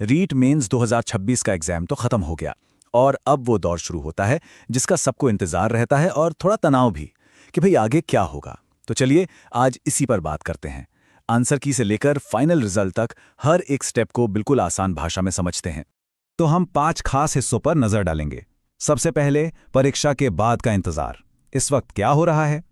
REET mains 2026 का exam तो खत्म हो गया और अब वो दौर शुरू होता है जिसका सबको इंतजार रहता है और थोड़ा तनाव भी कि भाई आगे क्या होगा। तो चलिए आज इसी पर बात करते हैं। आंसर की से लेकर फाइनल रिजल्ट तक हर एक स्टेप को बिल्कुल आसान भाषा में समझते हैं। तो हम 5 खास हिस्सों पर नजर डालेंगे। सबसे पहले परीक्षा के बाद का इंतजार, इस वक्त क्या हो रहा है।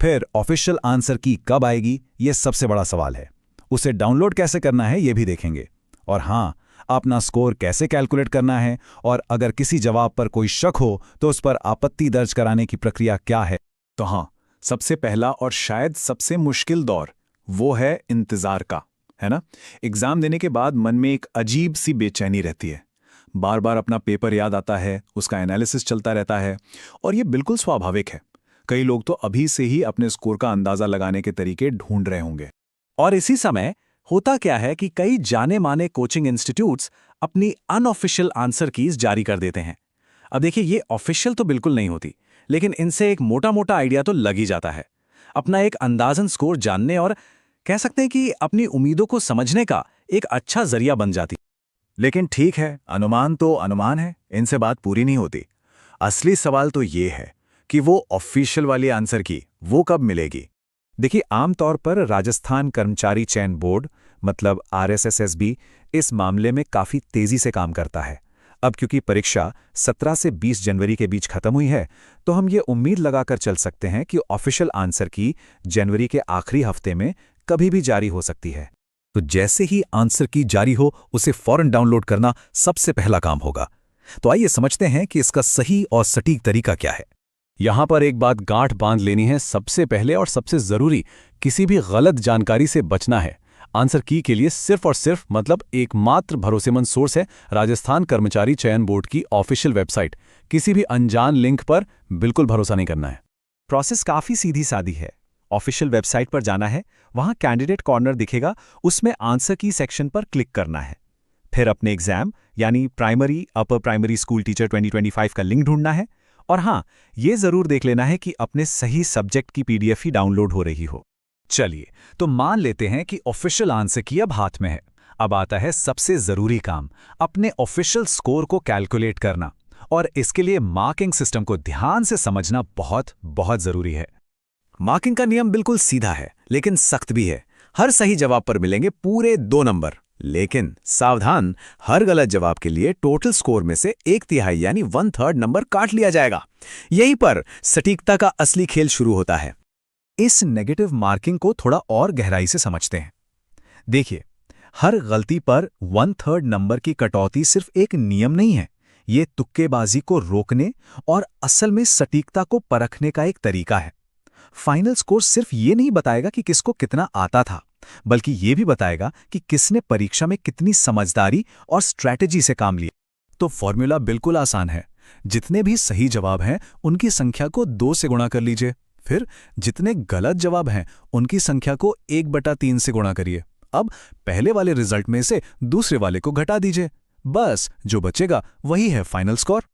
फिर ऑफिशियल आंसर की कब आएगी, ये सबसे बड़ा सवाल है। उसे डाउनलोड कैसे करना है ये भी देखेंगे। और हाँ, अपना स्कोर कैसे कैलकुलेट करना है और अगर किसी जवाब पर कोई शक हो तो उस पर आपत्ति दर्ज कराने की प्रक्रिया क्या है। तो हाँ, सबसे पहला और शायद सबसे मुश्किल दौर वो है इंतजार का, है ना। एग्जाम देने के बाद मन में एक अजीब सी बेचैनी रहती है। बार बार अपना पेपर याद आता है, उसका एनालिसिस चलता रहता है और ये बिल्कुल स्वाभाविक है। कई लोग तो अभी से ही अपने स्कोर का अंदाजा लगाने के तरीके ढूंढ रहे होंगे। और इसी समय होता क्या है कि कई जाने माने कोचिंग इंस्टीट्यूट्स अपनी अनऑफिशियल आंसर कीज जारी कर देते हैं। अब देखिए, ये ऑफिशियल तो बिल्कुल नहीं होती, लेकिन इनसे एक मोटा मोटा आइडिया तो लग ही जाता है। अपना एक अंदाजन स्कोर जानने और कह सकते हैं कि अपनी उम्मीदों को समझने का एक अच्छा जरिया बन जाती। लेकिन ठीक है, अनुमान तो अनुमान है, इनसे बात पूरी नहीं होती। असली सवाल तो ये है कि वो ऑफिशियल वाली आंसर की वो कब मिलेगी। देखिए, आमतौर पर राजस्थान कर्मचारी चयन बोर्ड मतलब RSSB इस मामले में काफी तेजी से काम करता है। अब क्योंकि परीक्षा 17 से 20 जनवरी के बीच खत्म हुई है, तो हम ये उम्मीद लगाकर चल सकते हैं कि ऑफिशियल आंसर की जनवरी के आखिरी हफ्ते में कभी भी जारी हो सकती है। तो जैसे ही आंसर की जारी हो, उसे फौरन डाउनलोड करना सबसे पहला काम होगा। तो आइए समझते हैं कि इसका सही और सटीक तरीका क्या है। यहां पर एक बात गांठ बांध लेनी है, सबसे पहले और सबसे जरूरी, किसी भी गलत जानकारी से बचना है। आंसर की के लिए सिर्फ और सिर्फ मतलब एकमात्र भरोसेमंद सोर्स है राजस्थान कर्मचारी चयन बोर्ड की ऑफिशियल वेबसाइट। किसी भी अनजान लिंक पर बिल्कुल भरोसा नहीं करना है। प्रोसेस काफी सीधी सादी है। ऑफिशियल वेबसाइट पर जाना है, वहां कैंडिडेट कॉर्नर दिखेगा, उसमें आंसर की सेक्शन पर क्लिक करना है। फिर अपने एग्जाम यानी primary upper primary school teacher 2025 का लिंक ढूंढना है। और हाँ, ये जरूर देख लेना है कि अपने सही सब्जेक्ट की PDF ही डाउनलोड हो रही हो। चलिए, तो मान लेते हैं कि ऑफिशियल आंसर की अब हाथ में है। अब आता है सबसे जरूरी काम, अपने ऑफिशियल स्कोर को कैलकुलेट करना। और इसके लिए मार्किंग सिस्टम को ध्यान से समझना बहुत बहुत जरूरी है। मार्किंग का नियम बिल्कुल सीधा है, लेकिन सख्त भी है। हर सही जवाब पर मिलेंगे पूरे 2 नंबर। लेकिन सावधान, हर गलत जवाब के लिए टोटल स्कोर में से 1/3 यानी 1/3 नंबर काट लिया जाएगा। यहीं पर सटीकता का असली खेल शुरू होता है। इस नेगेटिव मार्किंग को थोड़ा और गहराई से समझते हैं। देखिए, हर गलती पर 1/3 नंबर की कटौती सिर्फ एक नियम नहीं है, ये तुक्केबाजी को रोकने और असल में सटीकता को परखने का एक तरीका है। फाइनल स्कोर सिर्फ ये नहीं बताएगा कि किसको कितना आता था, बल्कि ये भी बताएगा कि किसने परीक्षा में कितनी समझदारी और स्ट्रैटेजी से काम लिया। तो फॉर्मूला बिल्कुल आसान है। जितने भी सही जवाब हैं, उनकी संख्या को 2 से गुणा कर लीजिए। फिर जितने गलत जवाब हैं, उनकी संख्या को 1/3 से गुणा करिए। अब पहले वाले रिजल्ट में से दूसरे वाले को घटा दीजिए। बस जो बचेगा वही है फाइनल स्कोर।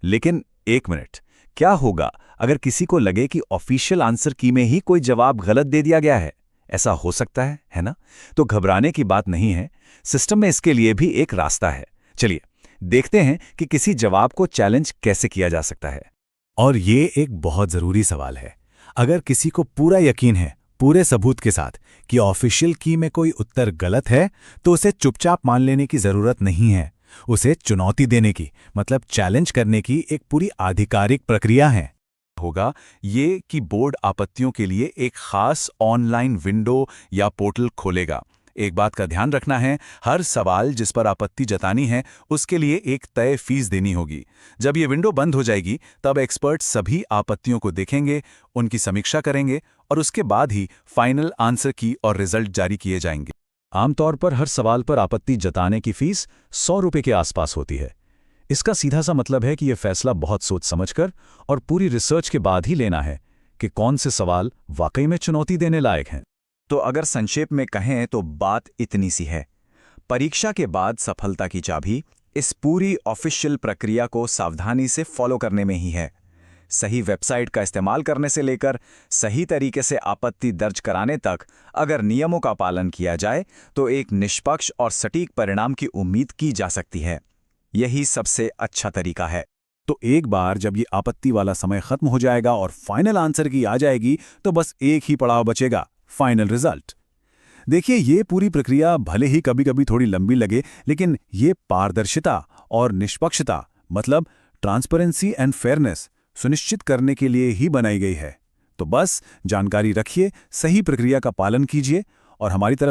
लेकिन एक मिनट, क्या होगा अगर किसी को लगे कि ऑफिशियल आंसर की में ही कोई जवाब गलत दे दिया गया है? ऐसा हो सकता है ना? तो घबराने की बात नहीं है। सिस्टम में इसके लिए भी एक रास्ता है। चलिए देखते हैं कि किसी जवाब को चैलेंज कैसे किया जा सकता है। और ये एक बहुत जरूरी सवाल है। अगर किसी को पूरा यकीन है, पूरे सबूत के साथ, कि ऑफिशियल की में कोई उत्तर गलत है, तो उसे चुपचाप मान लेने की जरूरत नहीं है। उसे चुनौती देने की मतलब चैलेंज करने की एक पूरी आधिकारिक प्रक्रिया है। होगा ये कि बोर्ड आपत्तियों के लिए एक खास ऑनलाइन विंडो या पोर्टल खोलेगा। एक बात का ध्यान रखना है, हर सवाल जिस पर आपत्ति जतानी है उसके लिए एक तय फीस देनी होगी। जब ये विंडो बंद हो जाएगी, तब एक्सपर्ट सभी आपत्तियों को देखेंगे, उनकी समीक्षा करेंगे और उसके बाद ही फाइनल आंसर की और रिजल्ट जारी किए जाएंगे। आमतौर पर हर सवाल पर आपत्ति जताने की फीस 100 रुपये के आसपास होती है। इसका सीधा सा मतलब है कि यह फैसला बहुत सोच समझकर और पूरी रिसर्च के बाद ही लेना है कि कौन से सवाल वाकई में चुनौती देने लायक हैं। तो अगर संक्षेप में कहें तो बात इतनी सी है। परीक्षा के बाद सफलता की चाबी इस पूरी ऑफिशियल प्रक्रिया को सावधानी से फॉलो करने में ही है। सही वेबसाइट का इस्तेमाल करने से लेकर सही तरीके से आपत्ति दर्ज कराने तक अगर नियमों का पालन किया जाए तो एक निष्पक्ष और सटीक परिणाम की उम्मीद की जा सकती है। यही सबसे अच्छा तरीका है। तो एक बार जब ये आपत्ति वाला समय खत्म हो जाएगा और फाइनल आंसर की आ जाएगी तो बस एक ही पड़ाव बचेगा, फाइनल रिजल्ट। देखिए, ये पूरी प्रक्रिया भले ही कभी-कभी थोड़ी लंबी लगे, लेकिन ये पारदर्शिता और निष्पक्षता मतलब ट्रांसपेरेंसी एंड फेयरनेस सुनिश्चित करने के लिए ही बनाई गई है। तो बस जानकारी रखिए, सही प्रक्रिया का पालन कीजिए और हमारी तरफ